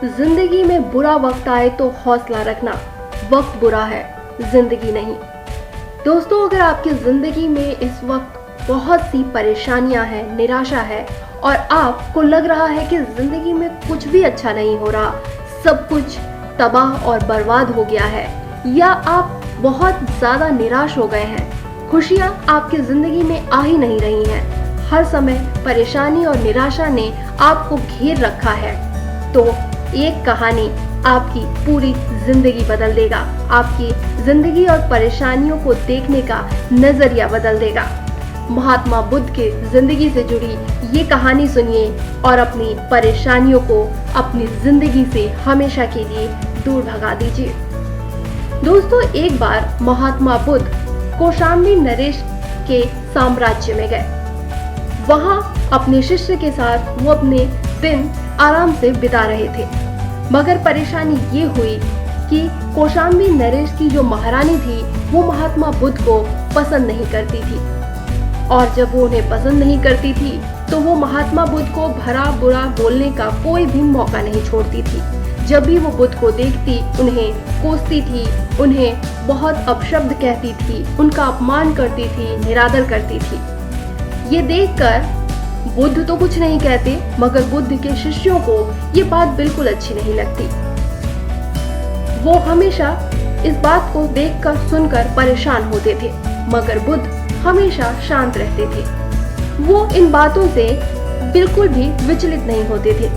जिंदगी में बुरा वक्त आए तो हौसला रखना, वक्त बुरा है, जिंदगी नहीं। दोस्तों, अगर आपकी जिंदगी में इस वक्त बहुत सी परेशानियां हैं, निराशा है और आपको लग रहा है कि जिंदगी में कुछ भी अच्छा नहीं हो रहा, सब कुछ तबाह और बर्बाद हो गया है, या आप बहुत ज्यादा निराश हो गए हैं, खुशियां आपकी जिंदगी में आ ही नहीं रही हैं, हर समय परेशानी और निराशा ने आपको घेर रखा है, तो एक कहानी आपकी पूरी जिंदगी बदल देगा। आपकी जिंदगी और परेशानियों को देखने का नजरिया बदल देगा। महात्मा बुद्ध के जिंदगी से जुड़ी ये कहानी सुनिए और अपनी परेशानियों को अपनी जिंदगी से हमेशा के लिए दूर भगा दीजिए। दोस्तों, एक बार महात्मा बुद्ध कौशाम्बी नरेश के साम्राज्य में गए। वहां अपने शिष्य के साथ वो अपने दिन आराम से बिता रहे थे, मगर परेशानी ये हुई कि कौशाम्बी नरेश की जो महारानी थी वो महात्मा बुद्ध को पसंद नहीं करती थी, और जब वो उन्हें पसंद नहीं करती थी तो वो महात्मा बुद्ध को भला बुरा बोलने का कोई भी मौका नहीं छोड़ती थी। जब भी वो बुद्ध को देखती उन्हें कोसती थी, उन्हें बहुत अपशब्द कहती थी, उनका अपमान करती थी, निरादर करती थी। ये देखकर बुद्ध तो कुछ नहीं कहते, मगर बुद्ध के शिष्यों को ये बात बिल्कुल अच्छी नहीं लगती। वो हमेशा इस बात को देखकर सुनकर परेशान होते थे, मगर बुद्ध हमेशा शांत रहते थे। वो इन बातों से बिल्कुल भी विचलित नहीं होते थे।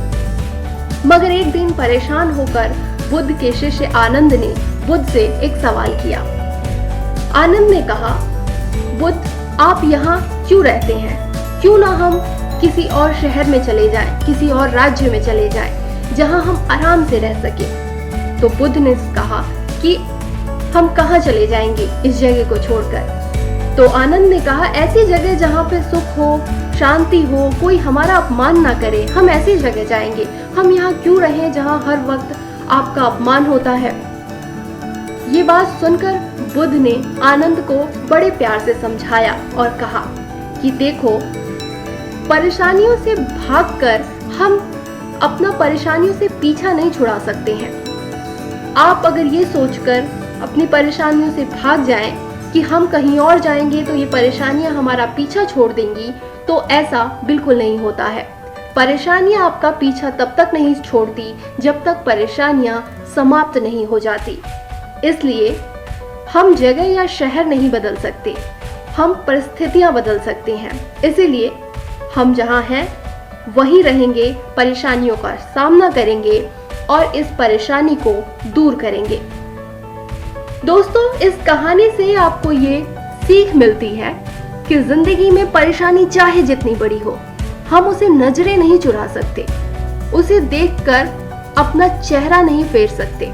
मगर एक दिन परेशान होकर बुद्ध के शिष्य आनंद ने बुद्ध से एक सवाल किया। आनंद ने कहा, बुद्ध, आप यहाँ क्यों रहते हैं? क्यों ना हम किसी और शहर में चले जाएं, किसी और राज्य में चले जाएं, जहां हम आराम से रह सकें। तो बुद्ध ने कहा कि हम कहाँ चले जाएंगे इस जगह को छोड़कर। तो आनंद ने कहा, ऐसी जगह जहाँ पे सुख हो, शांति हो, कोई हमारा अपमान ना करे, हम ऐसी जगह जाएंगे। हम यहाँ क्यों रहें जहाँ हर वक्त आपका अपमान होता है। ये बात सुनकर बुद्ध ने आनंद को बड़े प्यार से समझाया और कहा कि देखो, परेशानियों से भागकर हम अपना परेशानियों से पीछा नहीं छुड़ा सकते हैं। आप अगर ये सोचकर अपनी परेशानियों से भाग जाएं कि हम कहीं और जाएंगे तो ये परेशानियां हमारा पीछा छोड़ देंगी, तो ऐसा बिल्कुल नहीं होता है। परेशानियां आपका पीछा तब तक नहीं छोड़ती जब तक परेशानियां समाप्त नहीं हो जाती। इसलिए हम जगह या शहर नहीं बदल सकते, हम परिस्थितियां बदल सकते हैं। इसीलिए हम जहां हैं वहीं रहेंगे, परेशानियों का सामना करेंगे और इस परेशानी को दूर करेंगे। दोस्तों, इस कहानी से आपको ये सीख मिलती है कि जिंदगी में परेशानी चाहे जितनी बड़ी हो, हम उसे नजरें नहीं चुरा सकते, उसे देखकर अपना चेहरा नहीं फेर सकते।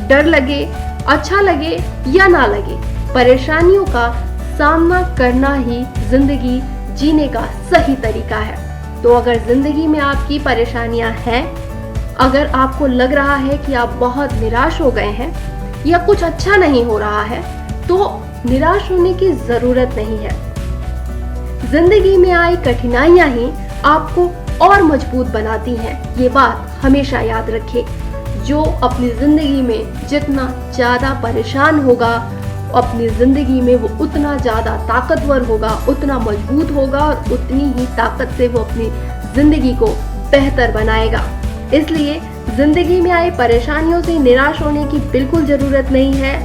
डर लगे, अच्छा लगे या ना लगे, परेशानियों का सामना करना ही जिंदगी जीने का सही तरीका है। तो अगर जिंदगी में आपकी परेशानियां हैं, अगर आपको लग रहा है कि आप बहुत निराश हो गए हैं या कुछ अच्छा नहीं हो रहा है, तो निराश होने की जरूरत नहीं है। जिंदगी में आई कठिनाइयां ही आपको और मजबूत बनाती हैं, ये बात हमेशा याद रखें। जो अपनी जिंदगी में जितना ज्यादा परेशान होगा, अपनी जिंदगी में वो उतना ज्यादा ताकतवर होगा, उतना मजबूत होगा और उतनी ही ताकत से वो अपनी जिंदगी को बेहतर बनाएगा। इसलिए जिंदगी में आई परेशानियों से निराश होने की बिल्कुल जरूरत नहीं है।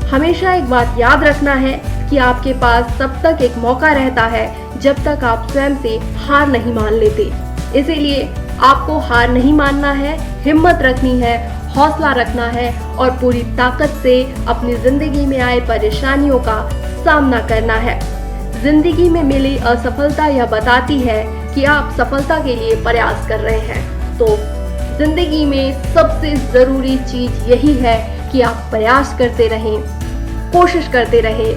हमेशा एक बात याद रखना है कि आपके पास तब तक एक मौका रहता है जब तक आप स्वयं से हार नहीं मान लेते। इसीलिए आपको हार नहीं मानना है, हिम्मत रखनी है, हौसला रखना है और पूरी ताकत से अपनी जिंदगी में आए परेशानियों का सामना करना है। जिंदगी में मिली असफलता यह बताती है कि आप सफलता के लिए प्रयास कर रहे हैं। तो जिंदगी में सबसे जरूरी चीज यही है कि आप प्रयास करते रहें, कोशिश करते रहें।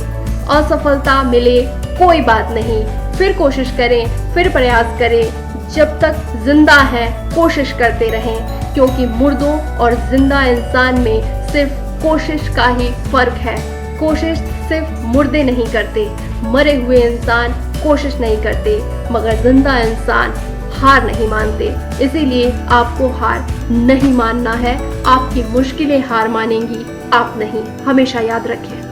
असफलता मिले कोई बात नहीं, फिर कोशिश करें, फिर प्रयास करें। जब तक जिंदा हैं कोशिश करते रहें, क्योंकि मुर्दों और जिंदा इंसान में सिर्फ कोशिश का ही फर्क है। कोशिश सिर्फ मुर्दे नहीं करते, मरे हुए इंसान कोशिश नहीं करते, मगर जिंदा इंसान हार नहीं मानते। इसीलिए आपको हार नहीं मानना है, आपकी मुश्किलें हार मानेंगी, आप नहीं। हमेशा याद रखें।